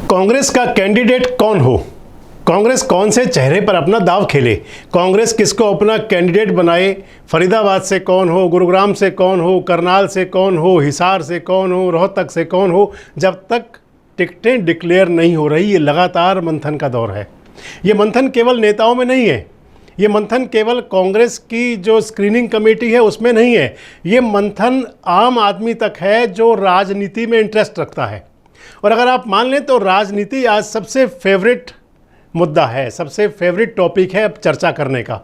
कांग्रेस का कैंडिडेट कौन हो, कांग्रेस कौन से चेहरे पर अपना दाव खेले, कांग्रेस किसको अपना कैंडिडेट बनाए, फरीदाबाद से कौन हो, गुरुग्राम से कौन हो, करनाल से कौन हो, हिसार से कौन हो, रोहतक से कौन हो, जब तक टिकटें डिक्लेयर नहीं हो रही। ये लगातार मंथन का दौर है। ये मंथन केवल नेताओं में नहीं है, ये मंथन केवल कांग्रेस की जो स्क्रीनिंग कमेटी है उसमें नहीं है, ये मंथन आम आदमी तक है जो राजनीति में इंटरेस्ट रखता है। और अगर आप मान लें तो राजनीति आज सबसे फेवरेट मुद्दा है, सबसे फेवरेट टॉपिक है अब चर्चा करने का।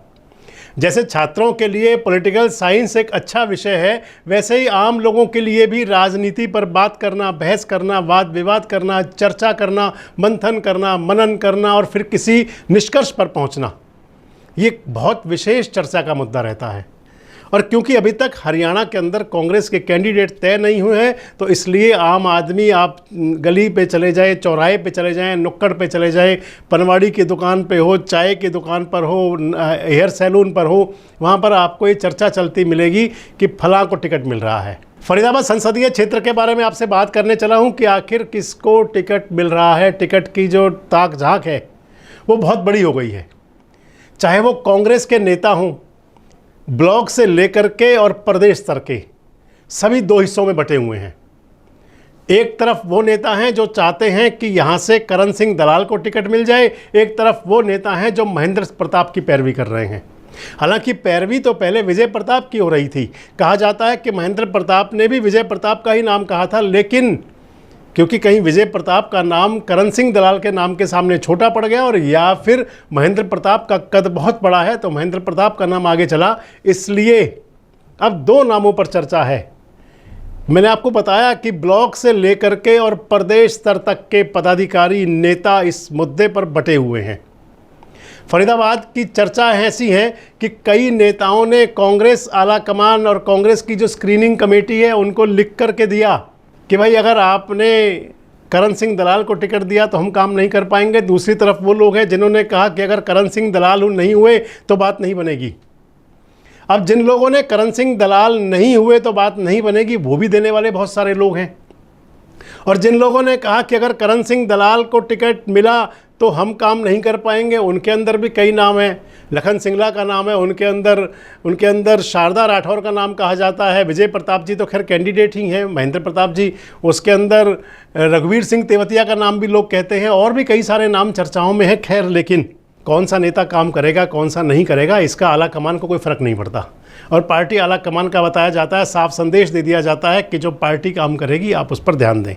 जैसे छात्रों के लिए पॉलिटिकल साइंस एक अच्छा विषय है, वैसे ही आम लोगों के लिए भी राजनीति पर बात करना, बहस करना, वाद विवाद करना, चर्चा करना, मंथन करना, मनन करना और फिर किसी निष्कर्ष पर पहुंचना, ये बहुत विशेष चर्चा का मुद्दा रहता है। और क्योंकि अभी तक हरियाणा के अंदर कांग्रेस के कैंडिडेट तय नहीं हुए हैं, तो इसलिए आम आदमी, आप गली पे चले जाएं, चौराहे पे चले जाएं, नुक्कड़ पे चले जाएं, पनवाड़ी की दुकान पे हो, चाय की दुकान पर हो, हेयर सैलून पर हो, वहाँ पर आपको ये चर्चा चलती मिलेगी कि फलां को टिकट मिल रहा है। फरीदाबाद संसदीय क्षेत्र के बारे में आपसे बात करने चला हूँ कि आखिर किसको टिकट मिल रहा है। टिकट की जो ताक झांक है वो बहुत बड़ी हो गई है। चाहे वो कांग्रेस के नेता हों, ब्लॉक से लेकर के और प्रदेश स्तर के, सभी दो हिस्सों में बटे हुए हैं। एक तरफ वो नेता हैं जो चाहते हैं कि यहाँ से करण सिंह दलाल को टिकट मिल जाए, एक तरफ वो नेता हैं जो महेंद्र प्रताप की पैरवी कर रहे हैं। हालांकि पैरवी तो पहले विजय प्रताप की हो रही थी। कहा जाता है कि महेंद्र प्रताप ने भी विजय प्रताप का ही नाम कहा था, लेकिन क्योंकि कहीं विजय प्रताप का नाम करण सिंह दलाल के नाम के सामने छोटा पड़ गया और या फिर महेंद्र प्रताप का कद बहुत बड़ा है तो महेंद्र प्रताप का नाम आगे चला, इसलिए अब दो नामों पर चर्चा है। मैंने आपको बताया कि ब्लॉक से लेकर के और प्रदेश स्तर तक के पदाधिकारी, नेता इस मुद्दे पर बटे हुए हैं। फरीदाबाद की चर्चा ऐसी है कि कई नेताओं ने कांग्रेस आला कमान और कांग्रेस की जो स्क्रीनिंग कमेटी है उनको लिख करके दिया कि भाई अगर आपने करण सिंह दलाल को टिकट दिया तो हम काम नहीं कर पाएंगे। दूसरी तरफ वो लोग हैं जिन्होंने कहा कि अगर करण सिंह दलाल नहीं हुए तो बात नहीं बनेगी। अब जिन लोगों ने करण सिंह दलाल नहीं हुए तो बात नहीं बनेगी, वो भी देने वाले बहुत सारे लोग हैं। और जिन लोगों ने कहा कि अगर करण सिंह दलाल को टिकट मिला तो हम काम नहीं कर पाएंगे, उनके अंदर भी कई नाम हैं। लखन सिंगला का नाम है, उनके अंदर शारदा राठौर का नाम कहा जाता है। विजय प्रताप जी तो खैर कैंडिडेट ही हैं, महेंद्र प्रताप जी, उसके अंदर रघुवीर सिंह तेवतिया का नाम भी लोग कहते हैं, और भी कई सारे नाम चर्चाओं में है। खैर, लेकिन कौन सा नेता काम करेगा, कौन सा नहीं करेगा, इसका आला कमान को कोई फ़र्क नहीं पड़ता। और पार्टी आला कमान का बताया जाता है, साफ संदेश दे दिया जाता है कि जो पार्टी काम करेगी आप उस पर ध्यान दें,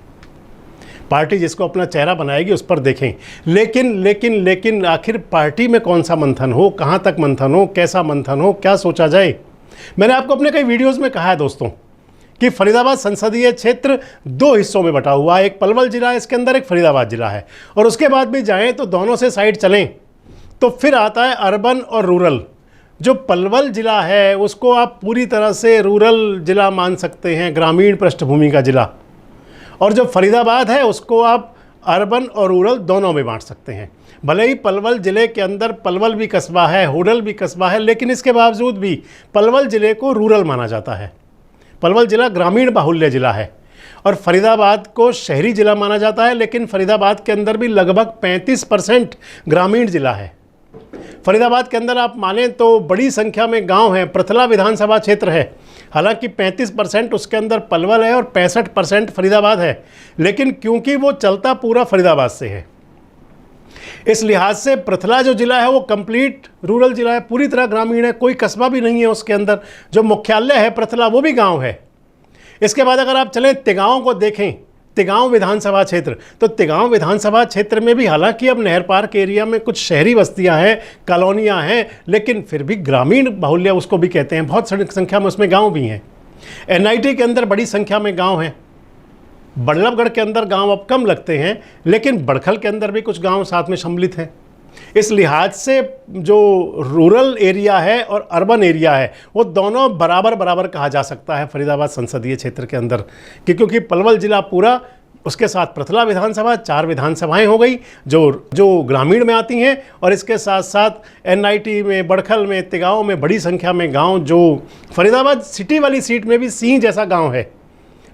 पार्टी जिसको अपना चेहरा बनाएगी उस पर देखें। लेकिन आखिर पार्टी में कौन सा मंथन हो, कहाँ तक मंथन हो, कैसा मंथन हो, क्या सोचा जाए। मैंने आपको अपने कई वीडियोस में कहा है दोस्तों कि फरीदाबाद संसदीय क्षेत्र दो हिस्सों में बटा हुआ है। एक पलवल जिला है इसके अंदर, एक फरीदाबाद जिला है। और उसके बाद भी जाएँ तो दोनों से साइड चलें तो फिर आता है अर्बन और रूरल। जो पलवल जिला है उसको आप पूरी तरह से रूरल जिला मान सकते हैं, ग्रामीण पृष्ठभूमि का जिला। और जो फरीदाबाद है उसको आप अर्बन और रूरल दोनों में बांट सकते हैं। भले ही पलवल ज़िले के अंदर पलवल भी कस्बा है, हुडल भी कस्बा है, लेकिन इसके बावजूद भी पलवल ज़िले को रूरल माना जाता है। पलवल ज़िला ग्रामीण बाहुल्य ज़िला है और फरीदाबाद को शहरी ज़िला माना जाता है, लेकिन फरीदाबाद के अंदर भी लगभग 35% ग्रामीण ज़िला है। फरीदाबाद के अंदर आप मानें तो बड़ी संख्या में गांव हैं। प्रथला विधानसभा क्षेत्र है, हालांकि 35% उसके अंदर पलवल है और 65% फरीदाबाद है, लेकिन क्योंकि वो चलता पूरा फरीदाबाद से है, इस लिहाज से प्रथला जो जिला है वो कंप्लीट रूरल जिला है, पूरी तरह ग्रामीण है, कोई कस्बा भी नहीं है उसके अंदर। जो मुख्यालय है प्रथला वो भी गाँव है। इसके बाद अगर आप चलें तिगांव को देखें, तिगांव विधानसभा क्षेत्र, तो तिगांव विधानसभा क्षेत्र में भी हालांकि अब नहर पार्क एरिया में कुछ शहरी बस्तियां हैं, कॉलोनियां हैं, लेकिन फिर भी ग्रामीण बाहुल्य उसको भी कहते हैं। बहुत संख्या में उसमें गांव भी हैं। एनआईटी के अंदर बड़ी संख्या में गांव हैं। बल्लभगढ़ के अंदर गांव अब कम लगते हैं, लेकिन बड़खल के अंदर भी कुछ गाँव साथ में सम्मिलित हैं। इस लिहाज से जो रूरल एरिया है और अर्बन एरिया है वो दोनों बराबर कहा जा सकता है फरीदाबाद संसदीय क्षेत्र के अंदर, क्योंकि पलवल जिला पूरा, उसके साथ प्रथला विधानसभा, 4 विधानसभाएं हो गई जो ग्रामीण में आती हैं, और इसके साथ साथ एनआईटी में, बड़खल में, तिगांव में बड़ी संख्या में गांव, जो फरीदाबाद सिटी वाली सीट में भी सिंह जैसा गांव है,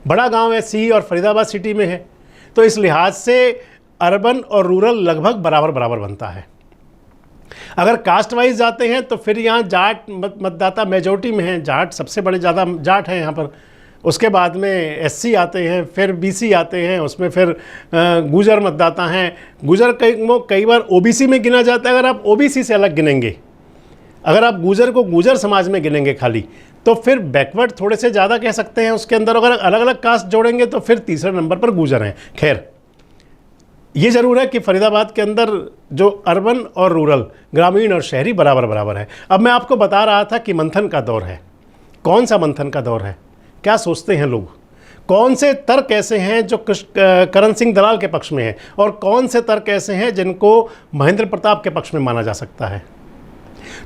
बड़ा गांव है सिंह और फरीदाबाद सिटी में है। तो इस लिहाज से अर्बन और रूरल लगभग बराबर बराबर बनता है। अगर कास्ट वाइज जाते हैं तो फिर यहाँ जाट मतदाता मेजोरिटी में हैं, जाट सबसे बड़े ज़्यादा जाट हैं यहाँ पर। उसके बाद में एससी आते हैं, फिर बीसी आते हैं, उसमें फिर गुजर मतदाता हैं। गुजर कई बार ओबीसी में गिना जाता है। अगर आप ओबीसी से अलग गिनेंगे, अगर आप गुजर को गुजर समाज में गिनेंगे खाली, तो फिर बैकवर्ड थोड़े से ज़्यादा कह सकते हैं उसके अंदर। अगर अलग अलग कास्ट जोड़ेंगे तो फिर तीसरे नंबर पर गुजर हैं। खैर, ये ज़रूर है कि फरीदाबाद के अंदर जो अर्बन और रूरल, ग्रामीण और शहरी बराबर बराबर है। अब मैं आपको बता रहा था कि मंथन का दौर है। कौन सा मंथन का दौर है? क्या सोचते हैं लोग? कौन से तर्क ऐसे हैं जो करण सिंह दलाल के पक्ष में हैं, और कौन से तर्क ऐसे हैं जिनको महेंद्र प्रताप के पक्ष में माना जा सकता है?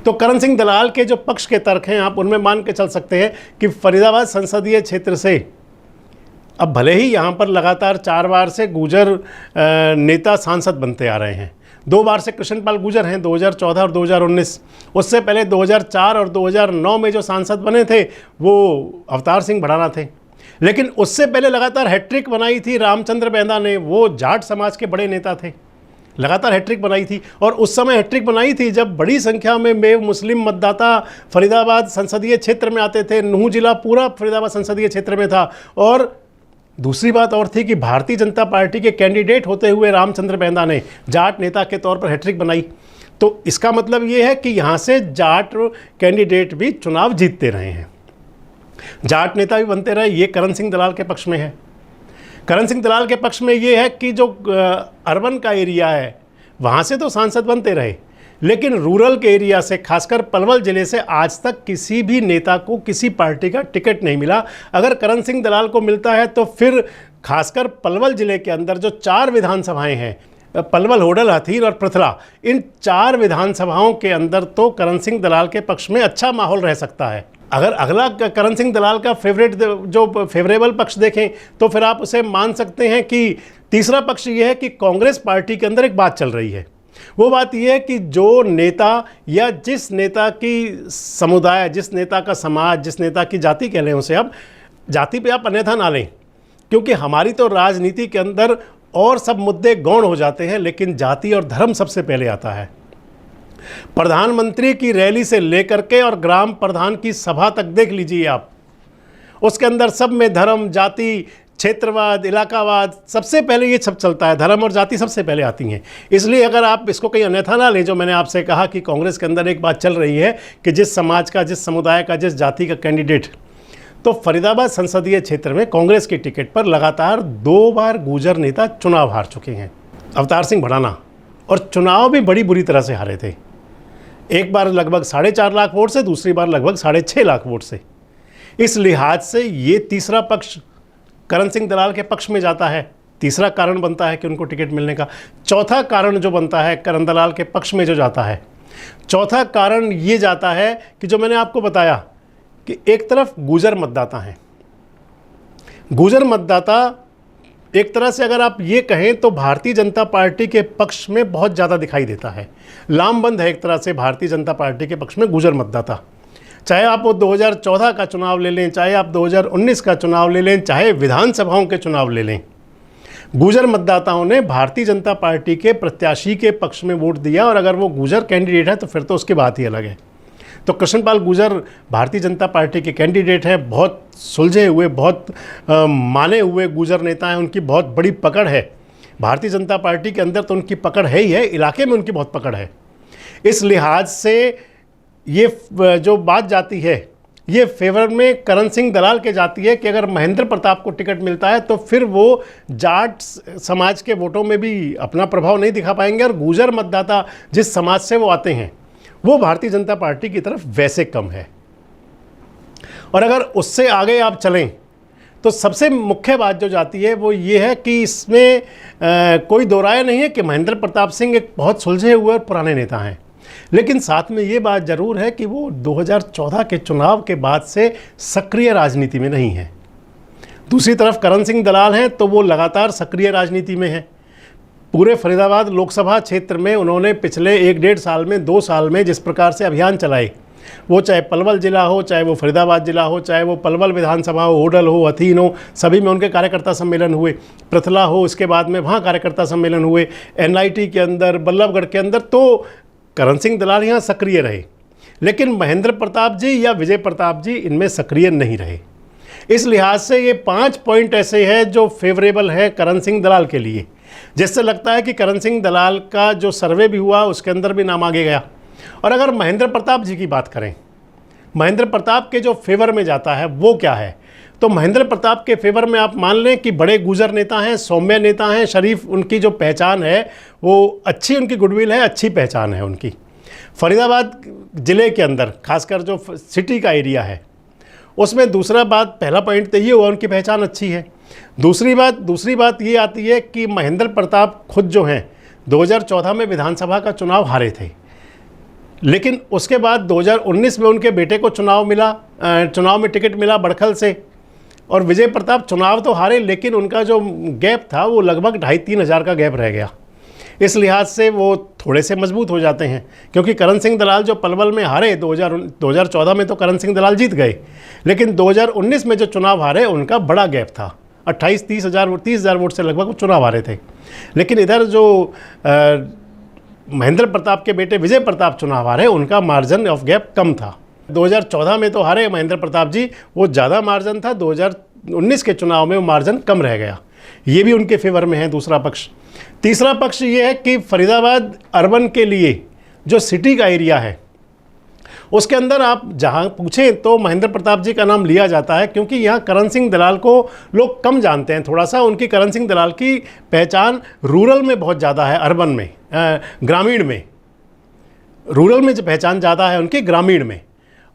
तो करण सिंह दलाल के जो पक्ष के तर्क हैं, आप उनमें मान के चल सकते हैं कि फरीदाबाद संसदीय क्षेत्र से अब भले ही यहाँ पर लगातार 4 बार से गुजर नेता सांसद बनते आ रहे हैं। 2 बार से कृष्णपाल गुजर हैं, 2014 और 2019। उससे पहले 2004 और 2009 में जो सांसद बने थे वो अवतार सिंह भड़ाना थे। लेकिन उससे पहले लगातार हैट्रिक बनाई थी रामचंद्र बैदा ने, वो जाट समाज के बड़े नेता थे, लगातार हैट्रिक बनाई थी। और उस समय हैट्रिक बनाई थी जब बड़ी संख्या में मुस्लिम मतदाता फरीदाबाद संसदीय क्षेत्र में आते थे। नूंह जिला पूरा फरीदाबाद संसदीय क्षेत्र में था। और दूसरी बात और थी कि भारतीय जनता पार्टी के कैंडिडेट होते हुए रामचंद्र बैदा ने जाट नेता के तौर पर हैट्रिक बनाई। तो इसका मतलब ये है कि यहाँ से जाट कैंडिडेट भी चुनाव जीतते रहे हैं, जाट नेता भी बनते रहे। ये करण सिंह दलाल के पक्ष में है। करण सिंह दलाल के पक्ष में ये है कि जो अर्बन का एरिया है वहाँ से तो सांसद बनते रहे, लेकिन रूरल के एरिया से, खासकर पलवल ज़िले से आज तक किसी भी नेता को किसी पार्टी का टिकट नहीं मिला। अगर करण सिंह दलाल को मिलता है तो फिर खासकर पलवल ज़िले के अंदर जो 4 विधानसभाएं हैं, पलवल, होडल, हथीर और पृथला, इन 4 विधानसभाओं के अंदर तो करण सिंह दलाल के पक्ष में अच्छा माहौल रह सकता है। अगर अगला करण सिंह दलाल का फेवरेबल पक्ष देखें तो फिर आप उसे मान सकते हैं कि तीसरा पक्ष ये है कि कांग्रेस पार्टी के अंदर एक बात चल रही है। वो बात यह है कि जो नेता या जिस नेता की समुदाय, जिस नेता का समाज, जिस नेता की जाति कह लें उसे, अब जाति पे आप अन्यथा ना लें, क्योंकि हमारी तो राजनीति के अंदर और सब मुद्दे गौण हो जाते हैं, लेकिन जाति और धर्म सबसे पहले आता है। प्रधानमंत्री की रैली से लेकर के और ग्राम प्रधान की सभा तक देख लीजिए आप, उसके अंदर सब में धर्म, जाति, क्षेत्रवाद, इलाकावाद, सबसे पहले ये सब चलता है। धर्म और जाति सबसे पहले आती हैं। इसलिए अगर आप इसको कहीं अन्यथा ना लें, जो मैंने आपसे कहा कि कांग्रेस के अंदर एक बात चल रही है कि जिस समाज का, जिस समुदाय का, जिस जाति का कैंडिडेट, तो फरीदाबाद संसदीय क्षेत्र में कांग्रेस की टिकट पर लगातार 2 बार गुजर नेता चुनाव हार चुके हैं, अवतार सिंह भड़ाना, और चुनाव भी बड़ी बुरी तरह से हारे थे। एक बार लगभग 4.5 लाख वोट से, दूसरी बार लगभग 6.5 लाख वोट से। इस लिहाज से ये तीसरा पक्ष करण सिंह दलाल के पक्ष में जाता है। तीसरा कारण बनता है कि उनको टिकट मिलने का। चौथा कारण जो बनता है करण दलाल के पक्ष में जो जाता है, चौथा कारण ये जाता है कि जो मैंने आपको बताया कि एक तरफ गुजर मतदाता हैं। गुजर मतदाता एक तरह से अगर आप ये कहें तो भारतीय जनता पार्टी के पक्ष में बहुत ज़्यादा दिखाई देता है, लामबंद है एक तरह से भारतीय जनता पार्टी के पक्ष में गुजर मतदाता। चाहे आप वो 2014 का चुनाव ले लें, चाहे आप 2019 का चुनाव ले लें, चाहे विधानसभाओं के चुनाव ले लें, गुजर मतदाताओं ने भारतीय जनता पार्टी के प्रत्याशी के पक्ष में वोट दिया। और अगर वो गुजर कैंडिडेट है तो फिर तो उसकी बात ही अलग है। तो कृष्णपाल गुजर भारतीय जनता पार्टी के कैंडिडेट हैं, बहुत सुलझे हुए, बहुत माने हुए गुजर नेता हैं, उनकी बहुत बड़ी पकड़ है भारतीय जनता पार्टी के अंदर, तो उनकी पकड़ है ही है, इलाके में उनकी बहुत पकड़ है। इस लिहाज से ये जो बात जाती है ये फेवर में करण सिंह दलाल के जाती है कि अगर महेंद्र प्रताप को टिकट मिलता है तो फिर वो जाट समाज के वोटों में भी अपना प्रभाव नहीं दिखा पाएंगे, और गुजर मतदाता जिस समाज से वो आते हैं वो भारतीय जनता पार्टी की तरफ वैसे कम है। और अगर उससे आगे आप चलें तो सबसे मुख्य बात जो जाती है वो ये है कि इसमें कोई दो राय नहीं है कि महेंद्र प्रताप सिंह एक बहुत सुलझे हुए और पुराने नेता हैं, लेकिन साथ में ये बात ज़रूर है कि वो 2014 के चुनाव के बाद से सक्रिय राजनीति में नहीं है। दूसरी तरफ करण सिंह दलाल हैं तो वो लगातार सक्रिय राजनीति में हैं। पूरे फरीदाबाद लोकसभा क्षेत्र में उन्होंने पिछले 1-1.5 साल में, 2 साल में जिस प्रकार से अभियान चलाए, वो चाहे पलवल जिला हो, चाहे वो फरीदाबाद जिला हो, चाहे वो पलवल विधानसभा हो, होडल हो, हथीन हो, सभी में उनके कार्यकर्ता सम्मेलन हुए। पृथला हो, उसके बाद में वहाँ कार्यकर्ता सम्मेलन हुए। NIT के अंदर, बल्लभगढ़ के अंदर, तो करण सिंह दलाल यहाँ सक्रिय रहे, लेकिन महेंद्र प्रताप जी या विजय प्रताप जी इनमें सक्रिय नहीं रहे। इस लिहाज से ये 5 पॉइंट ऐसे हैं जो फेवरेबल है करण सिंह दलाल के लिए, जिससे लगता है कि करण सिंह दलाल का जो सर्वे भी हुआ उसके अंदर भी नाम आगे गया। और अगर महेंद्र प्रताप जी की बात करें, महेंद्र प्रताप के जो फेवर में जाता है वो क्या है, तो महेंद्र प्रताप के फेवर में आप मान लें कि बड़े गुजर नेता हैं, सौम्य नेता हैं, शरीफ, उनकी जो पहचान है वो अच्छी, उनकी गुडविल है, अच्छी पहचान है उनकी। फरीदाबाद ज़िले के अंदर खासकर जो सिटी का एरिया है उसमें पहला पॉइंट तो ये हुआ उनकी पहचान अच्छी है। दूसरी बात ये आती है कि महेंद्र प्रताप खुद जो हैं 2014 में विधानसभा का चुनाव हारे थे, लेकिन उसके बाद 2019 में उनके बेटे को चुनाव में टिकट मिला बड़खल से। और विजय प्रताप चुनाव तो हारे, लेकिन उनका जो गैप था वो लगभग 2,500-3 हज़ार का गैप रह गया। इस लिहाज से वो थोड़े से मजबूत हो जाते हैं, क्योंकि करण सिंह दलाल जो पलवल में हारे 2014 में तो करण सिंह दलाल जीत गए, लेकिन 2019 में जो चुनाव हारे उनका बड़ा गैप था। 28-30 हज़ार वोट से लगभग वो चुनाव हारे थे। लेकिन इधर जो महेंद्र प्रताप के बेटे विजय प्रताप चुनाव हारे, उनका मार्जिन ऑफ गैप कम था। 2014 में तो हारे महेंद्र प्रताप जी, वो ज़्यादा मार्जिन था। 2019 के चुनाव में वो मार्जिन कम रह गया। ये भी उनके फेवर में है दूसरा पक्ष। तीसरा पक्ष ये है कि फरीदाबाद अर्बन के लिए जो सिटी का एरिया है उसके अंदर आप जहाँ पूछें तो महेंद्र प्रताप जी का नाम लिया जाता है, क्योंकि यहाँ करण सिंह दलाल को लोग कम जानते हैं। थोड़ा सा उनकी करण सिंह दलाल की पहचान रूरल में बहुत ज़्यादा है, अर्बन में, ग्रामीण में। रूरल में जो पहचान ज़्यादा है उनकी, ग्रामीण में।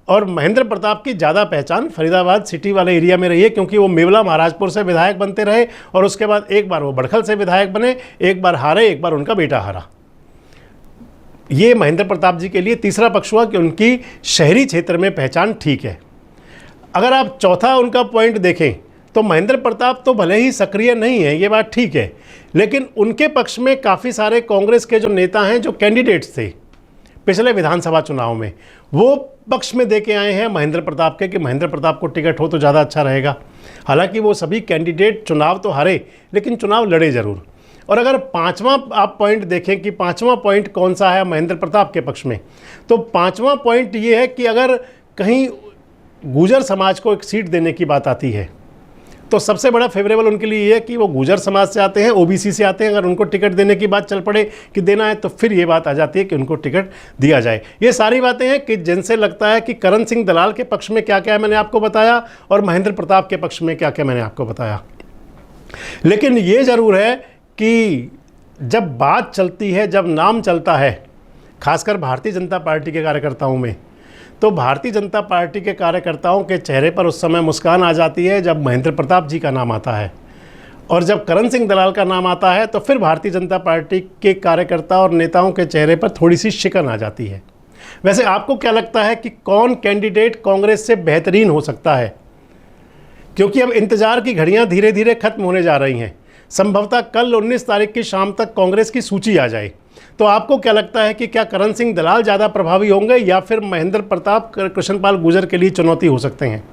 और महेंद्र प्रताप की ज़्यादा पहचान फरीदाबाद सिटी वाले एरिया में रही है, क्योंकि वो मेवला महाराजपुर से विधायक बनते रहे और उसके बाद एक बार वो बड़खल से विधायक बने, एक बार हारे, एक बार उनका बेटा हारा। ये महेंद्र प्रताप जी के लिए तीसरा पक्ष हुआ कि उनकी शहरी क्षेत्र में पहचान ठीक है। अगर आप चौथा उनका पॉइंट देखें तो महेंद्र प्रताप तो भले ही सक्रिय नहीं है, ये बात ठीक है, लेकिन उनके पक्ष में काफ़ी सारे कांग्रेस के जो नेता हैं, जो कैंडिडेट्स थे पिछले विधानसभा चुनाव में, वो पक्ष में दे के आए हैं महेंद्र प्रताप के कि महेंद्र प्रताप को टिकट हो तो ज़्यादा अच्छा रहेगा। हालांकि वो सभी कैंडिडेट चुनाव तो हारे, लेकिन चुनाव लड़े ज़रूर। और अगर पांचवा आप पॉइंट देखें कि पांचवा पॉइंट कौन सा है महेंद्र प्रताप के पक्ष में, तो पांचवा पॉइंट ये है कि अगर कहीं गुर्जर समाज को एक सीट देने की बात आती है तो सबसे बड़ा फेवरेबल उनके लिए ये है कि वो गुर्जर समाज से आते हैं, OBC से आते हैं। अगर उनको टिकट देने की बात चल पड़े कि देना है, तो फिर ये बात आ जाती है कि उनको टिकट दिया जाए। ये सारी बातें हैं कि जिनसे लगता है कि करण सिंह दलाल के पक्ष में क्या क्या है मैंने आपको बताया, और महेंद्र प्रताप के पक्ष में क्या क्या मैंने आपको बताया। लेकिन ये ज़रूर है कि जब बात चलती है, जब नाम चलता है, खासकर भारतीय जनता पार्टी के कार्यकर्ताओं में, तो भारतीय जनता पार्टी के कार्यकर्ताओं के चेहरे पर उस समय मुस्कान आ जाती है जब महेंद्र प्रताप जी का नाम आता है, और जब करण सिंह दलाल का नाम आता है तो फिर भारतीय जनता पार्टी के कार्यकर्ता और नेताओं के चेहरे पर थोड़ी सी शिकन आ जाती है। वैसे आपको क्या लगता है कि कौन कैंडिडेट कांग्रेस से बेहतरीन हो सकता है? क्योंकि अब इंतजार की घड़ियां धीरे धीरे खत्म होने जा रही हैं। संभवतः कल 19 तारीख की शाम तक कांग्रेस की सूची आ जाए, तो आपको क्या लगता है कि क्या करण सिंह दलाल ज़्यादा प्रभावी होंगे या फिर महेंद्र प्रताप कृष्णपाल गुर्जर के लिए चुनौती हो सकते हैं?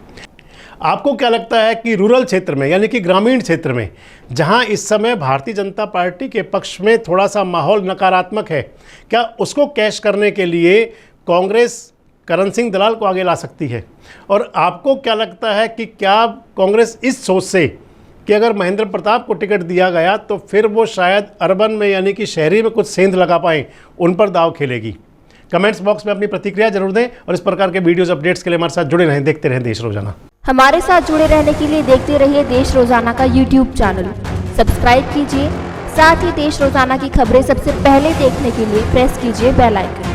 आपको क्या लगता है कि रूरल क्षेत्र में, यानी कि ग्रामीण क्षेत्र में, जहां इस समय भारतीय जनता पार्टी के पक्ष में थोड़ा सा माहौल नकारात्मक है, क्या उसको कैश करने के लिए कांग्रेस करण सिंह दलाल को आगे ला सकती है? और आपको क्या लगता है कि क्या कांग्रेस इस सोच से कि अगर महेंद्र प्रताप को टिकट दिया गया तो फिर वो शायद अर्बन में, यानी कि शहरी में कुछ सेंध लगा पाएँ, उन पर दाव खेलेगी? कमेंट्स बॉक्स में अपनी प्रतिक्रिया जरूर दें और इस प्रकार के वीडियोस अपडेट्स के लिए हमारे साथ जुड़े रहें, देखते रहें देश रोजाना। हमारे साथ जुड़े रहने के लिए देखते रहिए देश रोजाना का YouTube चैनल, सब्सक्राइब कीजिए। साथ ही देश रोजाना की खबरें सबसे पहले देखने के लिए प्रेस कीजिए बेल आइकन।